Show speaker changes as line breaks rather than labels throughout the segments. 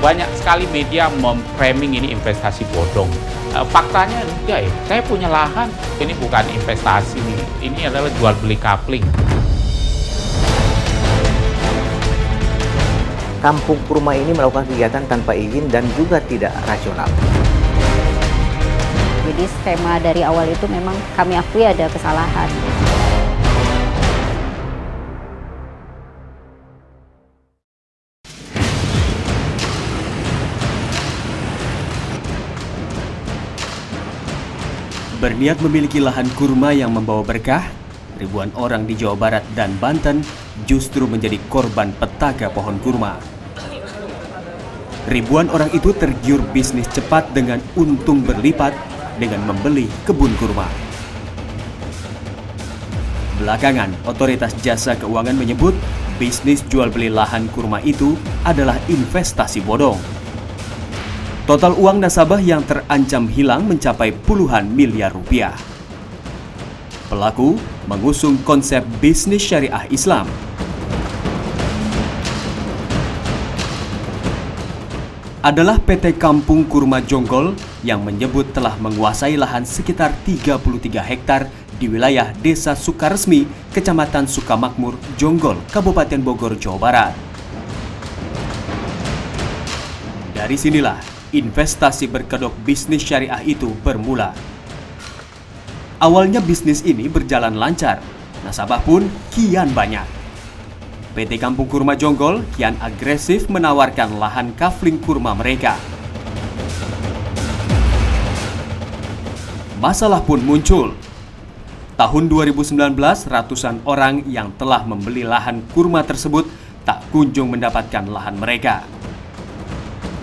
Banyak sekali media memframing ini investasi bodong. Faktanya enggak ya, saya punya lahan, ini bukan investasi nih, ini adalah jual beli kapling.
Kampung Kurma ini melakukan kegiatan tanpa izin dan juga tidak rasional.
Jadi skema dari awal itu memang kami akui ada kesalahan.
Berniat memiliki lahan kurma yang membawa berkah, ribuan orang di Jawa Barat dan Banten justru menjadi korban petaka pohon kurma. Ribuan orang itu tergiur bisnis cepat dengan untung berlipat dengan membeli kebun kurma. Belakangan, Otoritas Jasa Keuangan menyebut bisnis jual beli lahan kurma itu adalah investasi bodong. Total uang nasabah yang terancam hilang mencapai puluhan miliar rupiah. Pelaku mengusung konsep bisnis syariah Islam. Adalah PT Kampung Kurma Jonggol yang menyebut telah menguasai lahan sekitar 33 hektar di wilayah Desa Sukaresmi, Kecamatan Sukamakmur, Jonggol, Kabupaten Bogor, Jawa Barat. Dari sinilah investasi berkedok bisnis syariah itu bermula. Awalnya bisnis ini berjalan lancar, nasabah pun kian banyak. PT Kampung Kurma Jonggol kian agresif menawarkan lahan kafling kurma mereka. Masalah pun muncul. Tahun 2019, ratusan orang yang telah membeli lahan kurma tersebut tak kunjung mendapatkan lahan mereka.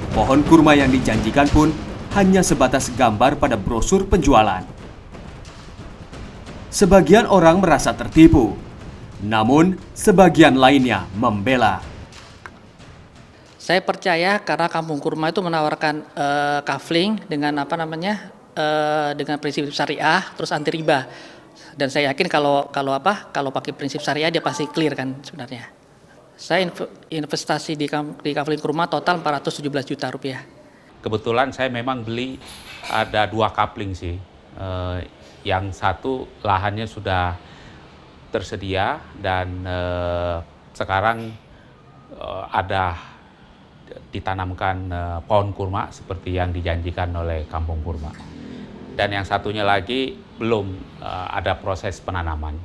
Pohon kurma yang dijanjikan pun hanya sebatas gambar pada brosur penjualan. Sebagian orang merasa tertipu, namun sebagian lainnya membela.
Saya percaya karena Kampung Kurma itu menawarkan kafling dengan dengan prinsip syariah terus anti riba. Dan saya yakin kalau pakai prinsip syariah dia pasti clear kan sebenarnya. Saya investasi di kafling kurma total 417 juta rupiah.
Kebetulan saya memang beli ada 2 kapling sih. Yang satu lahannya sudah tersedia dan sekarang ada ditanamkan pohon kurma seperti yang dijanjikan oleh Kampung Kurma. Dan yang satunya lagi belum ada proses penanaman.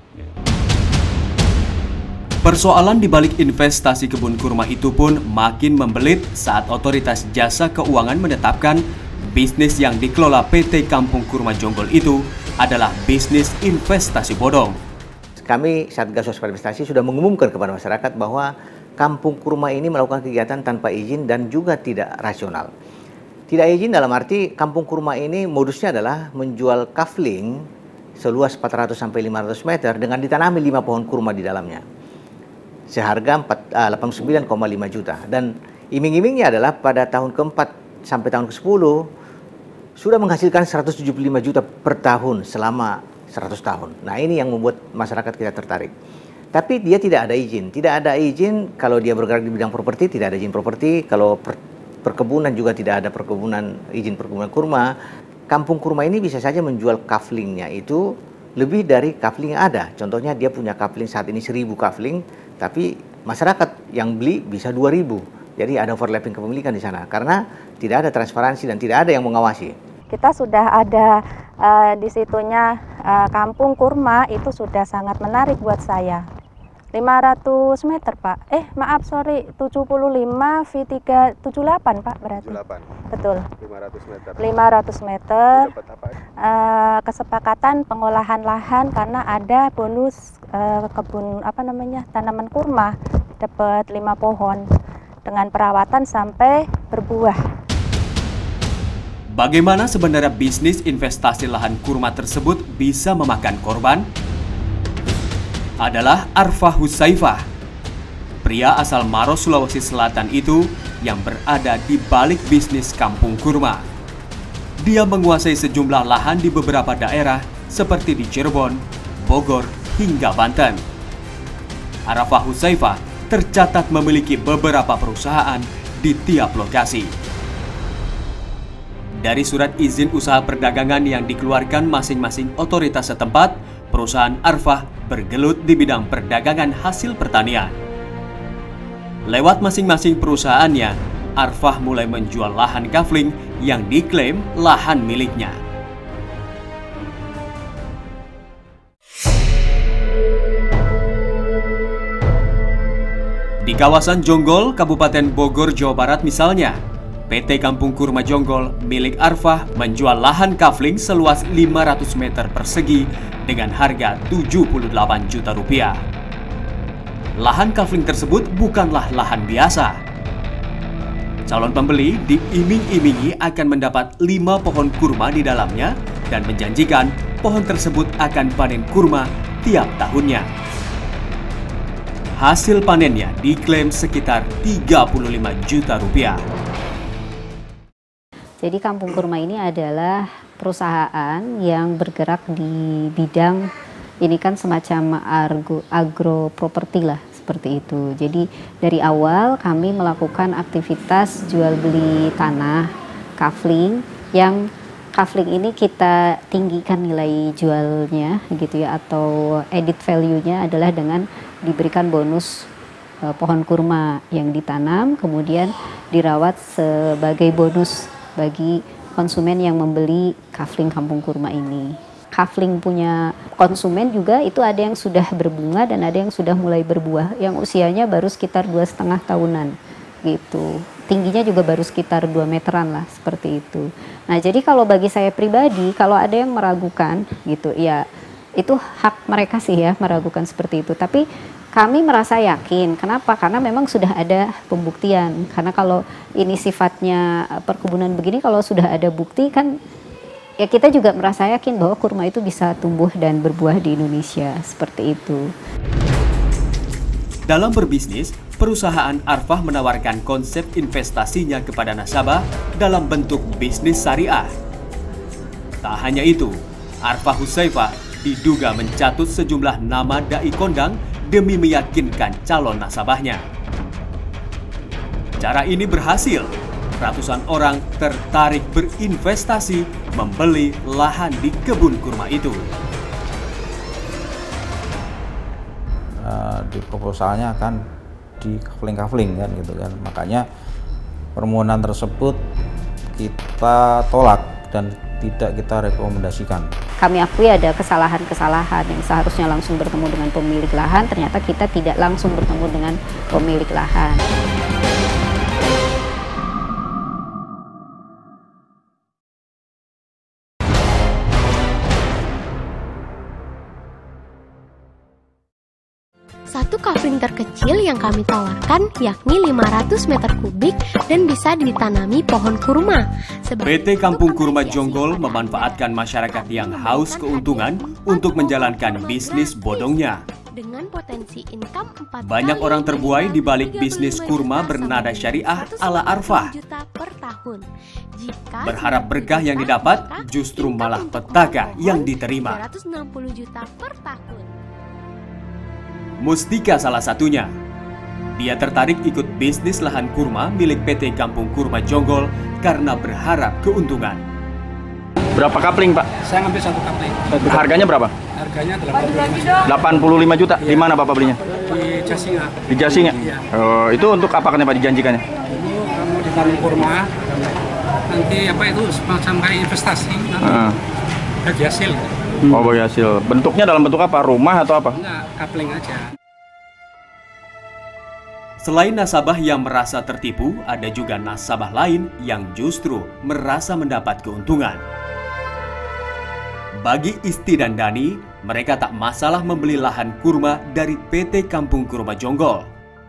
Persoalan di balik investasi kebun kurma itu pun makin membelit saat Otoritas Jasa Keuangan menetapkan bisnis yang dikelola PT Kampung Kurma Jonggol itu adalah bisnis investasi bodong.
Kami Satgas Waspada Investasi sudah mengumumkan kepada masyarakat bahwa Kampung Kurma ini melakukan kegiatan tanpa izin dan juga tidak rasional. Tidak izin dalam arti Kampung Kurma ini modusnya adalah menjual kafling seluas 400-500 meter dengan ditanami 5 pohon kurma di dalamnya. Seharga 89,5 juta. Dan iming-imingnya adalah pada tahun keempat sampai tahun ke-10 sudah menghasilkan 175 juta per tahun selama 100 tahun. Nah ini yang membuat masyarakat kita tertarik. Tapi dia tidak ada izin. Tidak ada izin kalau dia bergerak di bidang properti, tidak ada izin properti. Kalau perkebunan juga tidak ada izin perkebunan kurma. Kampung Kurma ini bisa saja menjual kaflingnya itu lebih dari kafling yang ada. Contohnya dia punya kafling saat ini 1000 kafling, tapi masyarakat yang beli bisa 2000. Jadi ada overlapping kepemilikan di sana karena tidak ada transparansi dan tidak ada yang mengawasi.
Kita sudah ada di situnya Kampung Kurma itu sudah sangat menarik buat saya. 500 meter Pak, 75 V3 78 Pak berarti.
78.
Betul.
500 meter.
500 meter.
Dapat apa?
Kesepakatan pengolahan lahan karena ada bonus kebun tanaman kurma, dapat 5 pohon dengan perawatan sampai berbuah.
Bagaimana sebenarnya bisnis investasi lahan kurma tersebut bisa memakan korban? Adalah Arfa Husaifah, pria asal Maros, Sulawesi Selatan itu yang berada di balik bisnis Kampung Kurma. Dia menguasai sejumlah lahan di beberapa daerah seperti di Cirebon, Bogor, hingga Banten. Arfa Husaifah tercatat memiliki beberapa perusahaan di tiap lokasi. Dari surat izin usaha perdagangan yang dikeluarkan masing-masing otoritas setempat, perusahaan Arfah bergelut di bidang perdagangan hasil pertanian. Lewat masing-masing perusahaannya, Arfah mulai menjual lahan kafling yang diklaim lahan miliknya. Di kawasan Jonggol, Kabupaten Bogor, Jawa Barat misalnya, PT Kampung Kurma Jonggol milik Arfah menjual lahan kafling seluas 500 meter persegi dengan harga 78 juta rupiah. Lahan kafling tersebut bukanlah lahan biasa. Calon pembeli diiming-imingi akan mendapat 5 pohon kurma di dalamnya dan menjanjikan pohon tersebut akan panen kurma tiap tahunnya. Hasil panennya diklaim sekitar 35 juta rupiah.
Jadi Kampung Kurma ini adalah perusahaan yang bergerak di bidang ini kan semacam agro-properti lah, seperti itu. Jadi dari awal kami melakukan aktivitas jual beli tanah, kafling, yang kafling ini kita tinggikan nilai jualnya gitu ya, atau added value-nya adalah dengan diberikan bonus pohon kurma yang ditanam kemudian dirawat sebagai bonus bagi konsumen yang membeli kafling Kampung Kurma ini. Kafling punya konsumen juga itu ada yang sudah berbunga dan ada yang sudah mulai berbuah, yang usianya baru sekitar 2,5 tahunan gitu. Tingginya juga baru sekitar 2 meteran lah, seperti itu. Nah, jadi kalau bagi saya pribadi, kalau ada yang meragukan gitu, ya itu hak mereka sih ya meragukan seperti itu. Tapi kami merasa yakin. Kenapa? Karena memang sudah ada pembuktian. Karena kalau ini sifatnya perkebunan begini, kalau sudah ada bukti kan ya kita juga merasa yakin bahwa kurma itu bisa tumbuh dan berbuah di Indonesia, seperti itu.
Dalam berbisnis, perusahaan Arfah menawarkan konsep investasinya kepada nasabah dalam bentuk bisnis syariah. Tak hanya itu, Arfah Hussaifah diduga mencatut sejumlah nama dai kondang demi meyakinkan calon nasabahnya. Cara ini berhasil. Ratusan orang tertarik berinvestasi membeli lahan di kebun kurma itu.
Di proposalnya akan di kafling kan gitu kan, makanya permohonan tersebut kita tolak dan tidak kita rekomendasikan.
Kami akui ada kesalahan-kesalahan yang seharusnya langsung bertemu dengan pemilik lahan, ternyata kita tidak langsung bertemu dengan pemilik lahan.
Satu kafling terkecil yang kami tawarkan yakni 500 meter kubik dan bisa ditanami pohon kurma.
PT Kampung Kurma Jonggol memanfaatkan masyarakat yang haus keuntungan untuk menjalankan bisnis bodongnya.
Dengan potensi income 4
Banyak
kali
orang terbuai di balik
35
bisnis
juta
kurma
sampai
bernada syariah
190
ala Arfah.
juta per tahun. Jika
Berharap berkah yang didapat, justru malah petaka yang diterima.
360 juta per tahun.
Mustika salah satunya. Dia tertarik ikut bisnis lahan kurma milik PT Kampung Kurma Jonggol karena berharap keuntungan.
Berapa kapling, Pak?
Saya ngambil 1 kapling.
Harganya berapa?
Harganya 85 juta.
85 juta. Di mana Bapak belinya?
Di Jasinga.
Di Jasinga?
Iya.
Oh, itu untuk apa kan Pak dijanjikannya?
Dulu kamu ditanam kurma, nanti apa itu semacam kayak investasi, bagi hasil.
Oh, bagi hasil. Bentuknya dalam bentuk apa? Rumah atau apa?
Enggak, kapling aja.
Selain nasabah yang merasa tertipu, ada juga nasabah lain yang justru merasa mendapat keuntungan. Bagi Isti dan Dani, mereka tak masalah membeli lahan kurma dari PT Kampung Kurma Jonggol.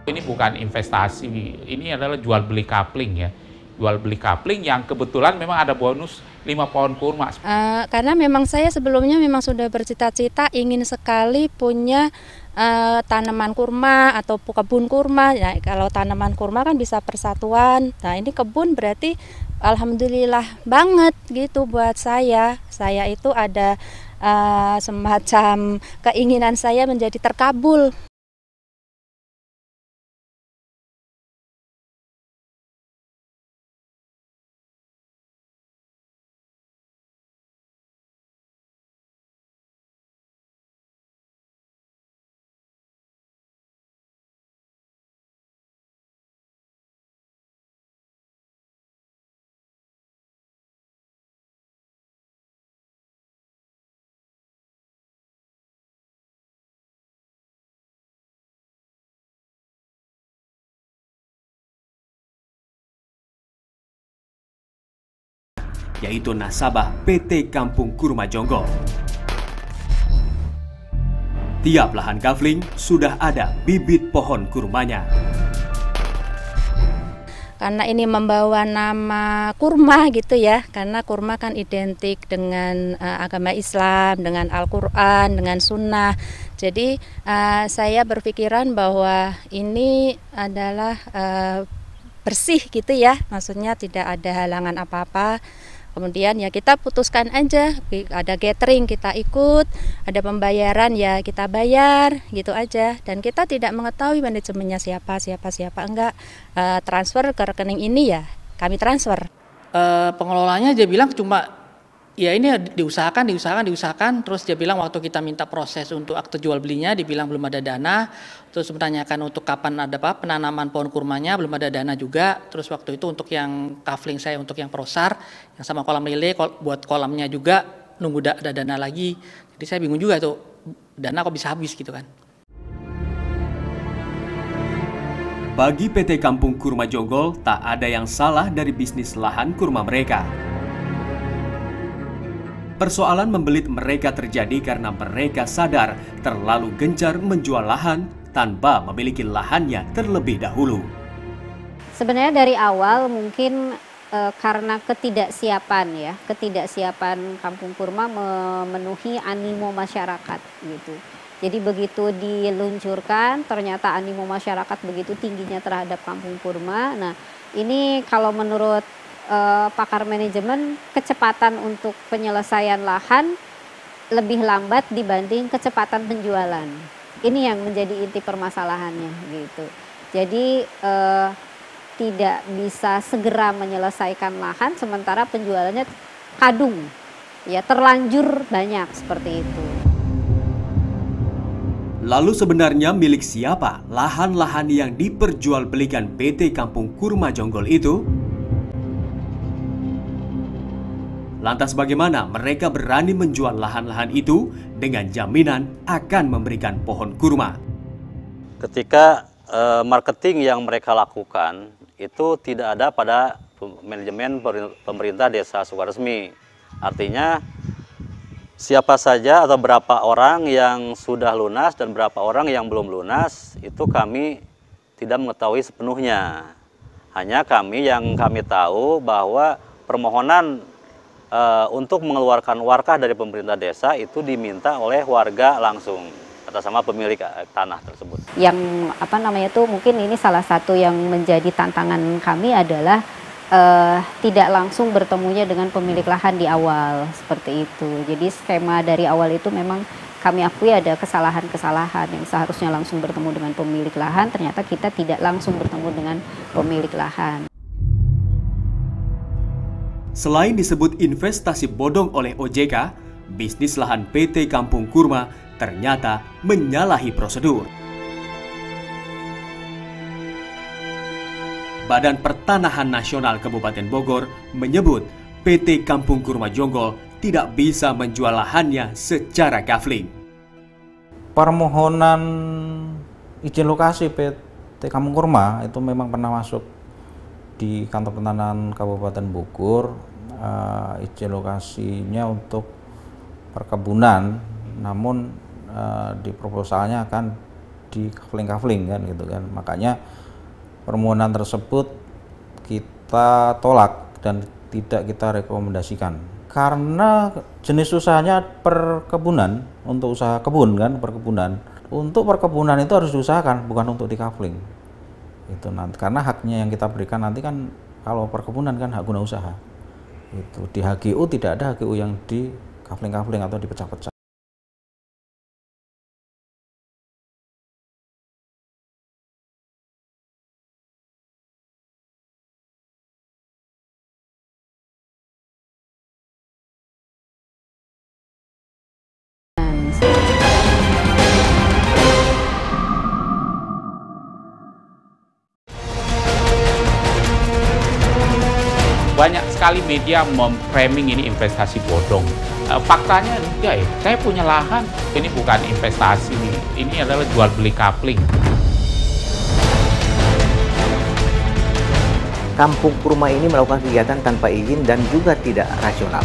Ini bukan investasi, ini adalah jual beli kapling ya. Jual beli kapling yang kebetulan memang ada bonus 5 pohon kurma.
Karena memang saya sebelumnya memang sudah bercita-cita ingin sekali punya tanaman kurma atau kebun kurma. Nah, kalau tanaman kurma kan bisa persatuan. Nah, ini kebun berarti alhamdulillah banget gitu buat saya. Saya itu ada semacam keinginan saya menjadi terkabul.
yaitu nasabah PT Kampung Kurma Jonggol. Tiap lahan kafling sudah ada bibit pohon kurmanya.
Karena ini membawa nama kurma gitu ya, karena kurma kan identik dengan agama Islam, dengan Al-Quran, dengan sunnah. Jadi saya berpikiran bahwa ini adalah bersih gitu ya, maksudnya tidak ada halangan apa-apa. Kemudian ya kita putuskan aja, ada catering kita ikut, ada pembayaran ya kita bayar gitu aja. Dan kita tidak mengetahui manajemennya siapa enggak, transfer ke rekening ini ya kami transfer.
Pengelolanya dia bilang cuma ya ini diusahakan, terus dia bilang waktu kita minta proses untuk akte jual belinya dibilang belum ada dana, terus menanyakan untuk kapan ada penanaman pohon kurmanya belum ada dana juga, terus waktu itu untuk yang kafling saya untuk yang prosar, yang sama kolam lele buat kolamnya juga nunggu ada dana lagi, jadi saya bingung juga tuh dana kok bisa habis gitu kan.
Bagi PT Kampung Kurma Jonggol tak ada yang salah dari bisnis lahan kurma mereka. Persoalan membelit mereka terjadi karena mereka sadar terlalu gencar menjual lahan tanpa memiliki lahannya terlebih dahulu.
Sebenarnya dari awal mungkin karena ketidaksiapan Kampung Kurma memenuhi animo masyarakat gitu. Jadi begitu diluncurkan ternyata animo masyarakat begitu tingginya terhadap Kampung Kurma. Nah ini kalau menurut pakar manajemen, kecepatan untuk penyelesaian lahan lebih lambat dibanding kecepatan penjualan. Ini yang menjadi inti permasalahannya gitu. Jadi tidak bisa segera menyelesaikan lahan sementara penjualannya kadung, ya terlanjur banyak seperti itu.
Lalu sebenarnya milik siapa lahan-lahan yang diperjualbelikan PT Kampung Kurma Jonggol itu? Lantas bagaimana mereka berani menjual lahan-lahan itu dengan jaminan akan memberikan pohon kurma?
Ketika marketing yang mereka lakukan itu tidak ada pada manajemen pemerintah desa Sukaresmi. Artinya siapa saja atau berapa orang yang sudah lunas dan berapa orang yang belum lunas itu kami tidak mengetahui sepenuhnya. Hanya kami tahu bahwa permohonan untuk mengeluarkan warkah dari pemerintah desa itu diminta oleh warga langsung atas nama pemilik tanah tersebut. Yang
mungkin ini salah satu yang menjadi tantangan kami adalah tidak langsung bertemunya dengan pemilik lahan di awal seperti itu. Jadi skema dari awal itu memang kami akui ada kesalahan-kesalahan yang seharusnya langsung bertemu dengan pemilik lahan, ternyata kita tidak langsung bertemu dengan pemilik lahan.
Selain disebut investasi bodong oleh OJK, bisnis lahan PT Kampung Kurma ternyata menyalahi prosedur. Badan Pertanahan Nasional Kabupaten Bogor menyebut PT Kampung Kurma Jonggol tidak bisa menjual lahannya secara kafling.
Permohonan izin lokasi PT Kampung Kurma itu memang pernah masuk di Kantor Pertanahan Kabupaten Bogor, izin lokasinya untuk perkebunan, namun di proposalnya akan di kafling kan gitu kan. Makanya permohonan tersebut kita tolak dan tidak kita rekomendasikan karena jenis usahanya perkebunan, untuk usaha kebun kan, perkebunan. Untuk perkebunan itu harus diusahakan, bukan untuk di kafling. Itu nanti karena haknya yang kita berikan nanti kan kalau perkebunan kan hak guna usaha. Itu di HGU tidak ada HGU yang di kafling-kafling atau dipecah-pecah.
Banyak sekali media memframing ini investasi bodong. Faktanya enggak ya, saya punya lahan, ini bukan investasi, ini adalah jual beli kafling.
kampung kurma ini melakukan kegiatan tanpa izin dan juga tidak rasional.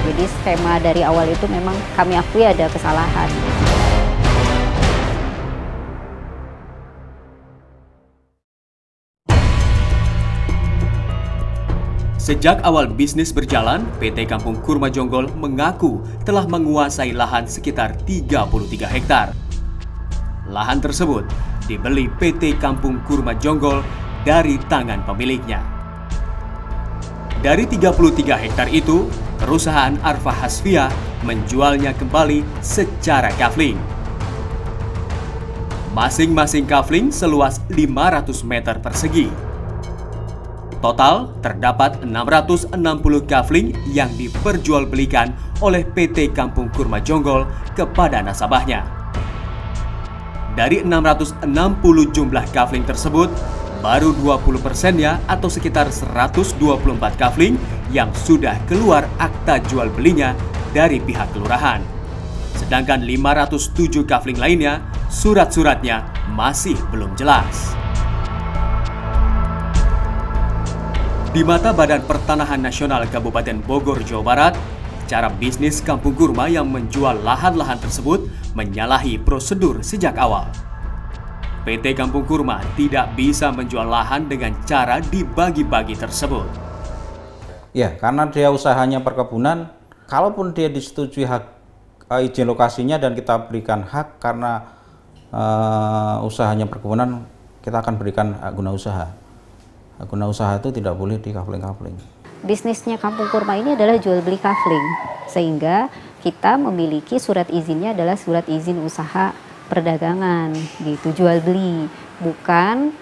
Jadi skema dari awal itu memang kami akui ada kesalahan.
Sejak awal bisnis berjalan, PT Kampung Kurma Jonggol mengaku telah menguasai lahan sekitar 33 hektar. Lahan tersebut dibeli PT Kampung Kurma Jonggol dari tangan pemiliknya. Dari 33 hektar itu, perusahaan Arfa Hasvia menjualnya kembali secara kafling. Masing-masing kafling seluas 500 meter persegi. Total terdapat 660 kafling yang diperjualbelikan oleh PT Kampung Kurma Jonggol kepada nasabahnya. Dari 660 jumlah kafling tersebut, baru 20%-nya atau sekitar 124 kafling yang sudah keluar akta jual belinya dari pihak kelurahan. Sedangkan 507 kafling lainnya, surat-suratnya masih belum jelas. Di mata Badan Pertanahan Nasional Kabupaten Bogor, Jawa Barat, cara bisnis Kampung Kurma yang menjual lahan-lahan tersebut menyalahi prosedur sejak awal. PT Kampung Kurma tidak bisa menjual lahan dengan cara dibagi-bagi tersebut.
Ya, karena dia usahanya perkebunan, kalaupun dia disetujui hak izin lokasinya dan kita berikan hak karena usahanya perkebunan, kita akan berikan hak guna usaha. Guna usaha itu tidak boleh di kafling-kafling.
Bisnisnya Kampung Kurma ini adalah jual beli kafling, sehingga kita memiliki surat izinnya adalah surat izin usaha perdagangan, gitu, jual beli, bukan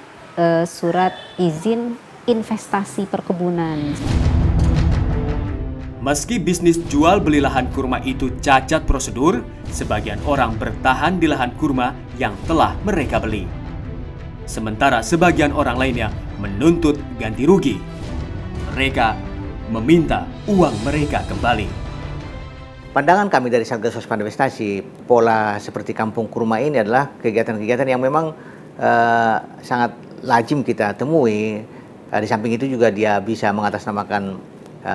surat izin investasi perkebunan.
Meski bisnis jual beli lahan kurma itu cacat prosedur, sebagian orang bertahan di lahan kurma yang telah mereka beli. Sementara sebagian orang lainnya menuntut ganti rugi. Mereka meminta uang mereka kembali.
Pandangan kami dari Satgas Waspada Investasi, pola seperti Kampung Kurma ini adalah kegiatan-kegiatan yang memang sangat lazim kita temui. Di samping itu juga dia bisa mengatasnamakan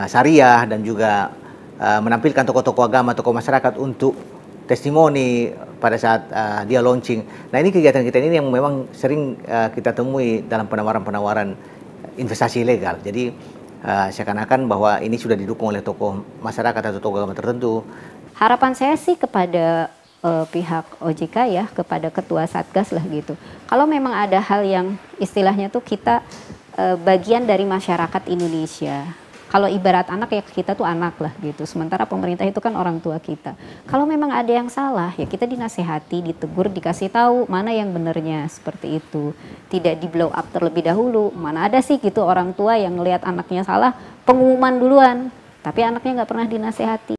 syariah dan juga menampilkan tokoh-tokoh agama, tokoh masyarakat untuk testimoni pada saat dia launching. Nah, ini kegiatan-kegiatan ini yang memang sering kita temui dalam penawaran-penawaran investasi ilegal. Jadi seakan-akan bahwa ini sudah didukung oleh tokoh masyarakat atau tokoh agama tertentu.
Harapan saya sih kepada pihak OJK ya, kepada ketua Satgas lah gitu. Kalau memang ada hal yang istilahnya tuh kita bagian dari masyarakat Indonesia. Kalau ibarat anak ya kita tuh anak lah gitu. Sementara pemerintah itu kan orang tua kita. Kalau memang ada yang salah ya kita dinasehati, ditegur, dikasih tahu mana yang benernya seperti itu. Tidak di blow up terlebih dahulu. Mana ada sih gitu orang tua yang ngelihat anaknya salah pengumuman duluan. Tapi anaknya nggak pernah dinasehati.